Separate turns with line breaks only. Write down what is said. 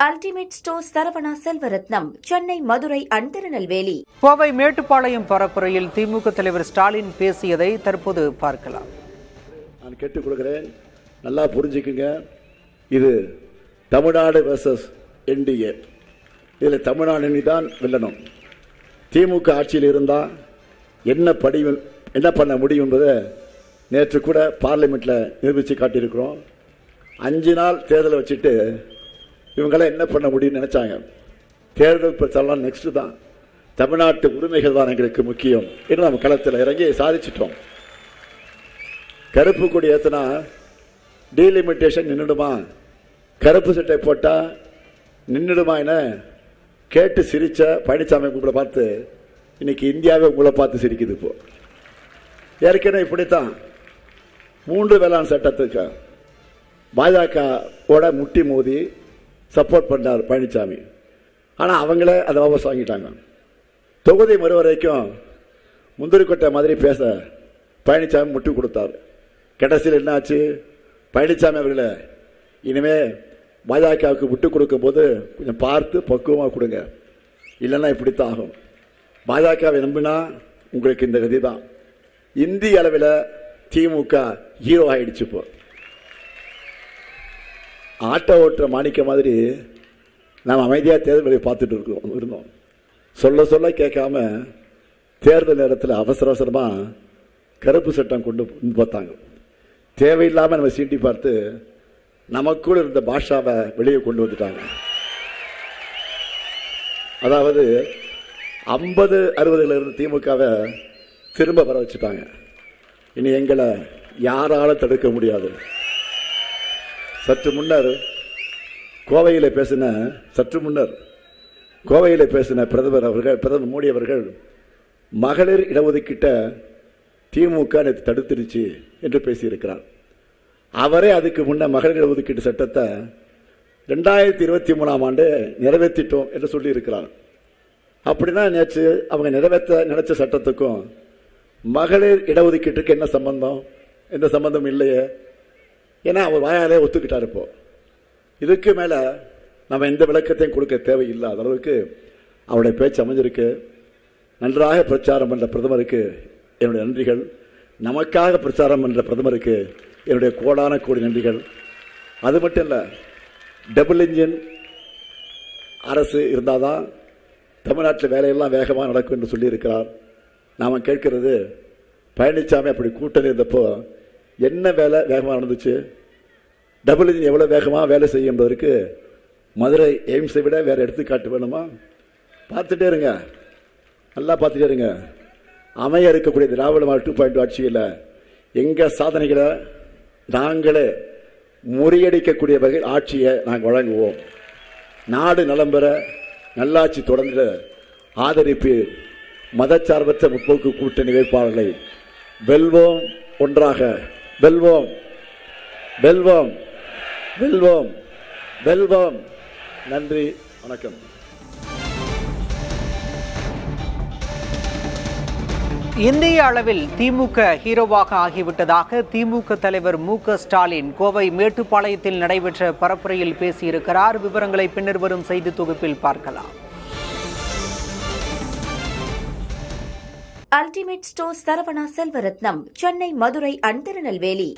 Ultimate stores Saravana Selvarathnam, Chennai, Madurai and Tirunelveli.
Kovai Mettupalayam பரப்புரையில் திமுக தலைவர் ஸ்டாலின் பேசியதை தற்போது பார்க்கலாம்.
நான் கேட்டுக் கொடுக்கிறேன், நல்லா புரிஞ்சுக்குங்க. இது தமிழ்நாடு வெர்சஸ் என்டிஏ. இதில் தமிழ்நாடு தான் வெல்லணும். திமுக ஆட்சியில் இருந்தால் என்ன பண்ண முடியும் என்பதை நேற்று கூட பார்லிமெண்ட்டில் நிரூபித்து காட்டியிருக்கிறோம். 5 நாள் தேர்தலை வச்சுட்டு இவங்களாம் என்ன பண்ண முடியும்னு நினைச்சாங்க. தேர்தல் பிரச்சாரம் நெக்ஸ்ட் தான், தமிழ்நாட்டு உரிமைகள் தான் எங்களுக்கு முக்கியம் என்று நம்ம களத்தில் இறங்கி சாதிச்சிட்டோம். கருப்பு கொடி ஏற்றினா டீலிமிட்டேஷன் நின்றுடுமா, கருப்பு சட்டை போட்டால் நின்றுடுமா என கேட்டு சிரித்த பழனிசாமி உங்களை பார்த்து இன்னைக்கு இந்தியாவே உங்களை பார்த்து சிரிக்குது. இப்போ ஏற்கனவே இப்படித்தான் 3 வேளாண் சட்டத்துக்கு பாஜகவோட முட்டி மோதி சப்போர்ட் பண்ணார் பழனிசாமி. ஆனால் அவங்களே அதை வாபஸ் வாங்கிட்டாங்க. தொகுதி மறுவரைக்கும் முந்திரி கொட்டை மாதிரி பேச பழனிசாமி முட்டி கொடுத்தார். கடைசியில் என்ன ஆச்சு? பழனிசாமி அவர்களே, இனிமே பாஜகவுக்கு விட்டு கொடுக்கும் போது கொஞ்சம் பார்த்து பக்குவமாக கொடுங்க, இல்லைன்னா இப்படித்தான் ஆகும். பாஜகவை நம்பினா உங்களுக்கு இந்த கதி தான். இந்திய அளவில் திமுக ஹீரோ ஆயிடுச்சு. இப்போ ஆட்டோ ஓட்டுற மாணிக்க மாதிரி நாம் அமைதியாக தேர்தல் வேலையை பார்த்துட்டு இருந்தோம். சொல்ல கேட்காம தேர்தல் நேரத்தில் அவசரமாக கருப்பு சட்டம் கொண்டு பார்த்தாங்க. தேவையில்லாமல் நம்ம சீண்டி பார்த்து நமக்குள் இருந்த பாஷாவை வெளியே கொண்டு வந்துட்டாங்க. அதாவது 50-60 இருந்த திமுகவை திரும்ப வர வச்சுட்டாங்க. இனி எங்களை யாராலும் தடுக்க முடியாது. சற்று முன்னர் கோவையில் பேசின பிரதமர் மோடி அவர்கள் மகளிர் இடஒதுக்கீட்ட திமுக தடுத்துருச்சு என்று பேசியிருக்கிறார். அவரே அதுக்கு முன்ன மகளிர் இடஒதுக்கீட்டு சட்டத்தை 2023ஆம் ஆண்டு நிறைவேற்றிட்டோம் என்று சொல்லியிருக்கிறார். அப்படின்னா நேற்று அவங்க நிறைவேற்ற நினைச்ச சட்டத்துக்கும் மகளிர் இடஒதுக்கீட்டுக்கு என்ன சம்பந்தம்? எந்த சம்பந்தம் இல்லையே. ஏன்னா அவர் வாயாலே ஒத்துக்கிட்டார். இப்போ இதுக்கு மேலே நம்ம எந்த விளக்கத்தையும் கொடுக்க தேவையில்லாத அளவுக்கு அவருடைய பேச்சு அமைஞ்சிருக்கு. நன்றாக பிரச்சாரம் பண்ணுற பிரதமருக்கு என்னுடைய நன்றிகள். நமக்காக பிரச்சாரம் பண்ணுற பிரதமருக்கு என்னுடைய கோடான கோடி நன்றிகள். அது மட்டும் இல்லை, டபுள் இன்ஜின் அரசு இருந்தால் தான் தமிழ்நாட்டில் வேலையெல்லாம் வேகமாக நடக்கும் என்று சொல்லியிருக்கிறார். நாம் கேட்கிறது, பழனிசாமி அப்படி கூட்டணி இருந்தப்போ என்ன வேலை வேகமாக நடந்துச்சு? டபுள் இன்ஜின் எவ்வளோ வேகமாக வேலை செய்யும் என்பதற்கு மதுரை எய்ம்ஸை விட வேறு எடுத்துக்காட்டு வேணுமா? பார்த்துட்டே இருங்க, நல்லா பார்த்துட்டே இருங்க. அமைய இருக்கக்கூடிய திராவிட மாடல் 2.0 ஆட்சியில் எங்கள் சாதனைகளை நாங்களே முறியடிக்கக்கூடிய வகையில் ஆட்சியை நாங்கள் வழங்குவோம். நாடு நலம் பெற, நல்லாட்சி தொடர்ந்து ஆதரிப்பு மதச்சார்பற்ற முற்போக்கு கூட்டணி வேட்பாளர்களை வெல்வோம், ஒன்றாக வெல்வோம், வெல்வோம், வெல்வோம், வெல்வோம். நன்றி, வணக்கம்.
இந்திய அளவில் திமுக ஹீரோவாக ஆகிவிட்டதாக திமுக தலைவர் மு.க. ஸ்டாலின் கோவை மேட்டுப்பாளையத்தில் நடைபெற்ற பரப்புரையில் பேசியிருக்கிறார். விவரங்களை பின்னர் வரும் செய்தி தொகுப்பில் பார்க்கலாம்.
Ultimate stores Saravana Selvarathnam, Chennai, Madurai and Tirunelveli.